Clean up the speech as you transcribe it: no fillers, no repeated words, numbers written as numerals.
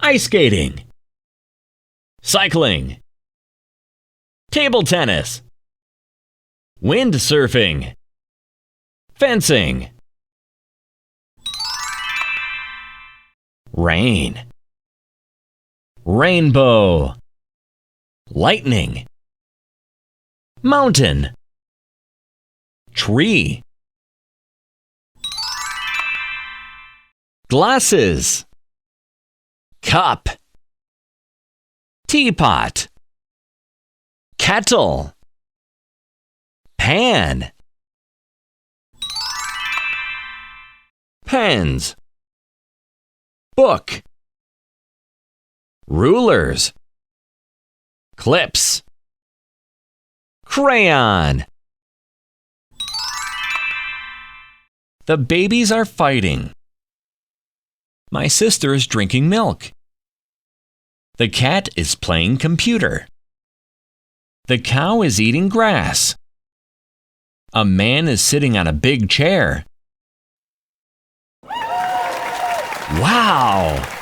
ice skating, cycling, table tennis, windsurfing, fencing, rain, rainbow, lightning, mountain, tree, glasses, cup, teapot, kettle, pan, pens, book, rulers, clips, crayon. The babies are fighting. My sister is drinking milk. The cat is playing computer. The cow is eating grass. A man is sitting on a big chair. Wow!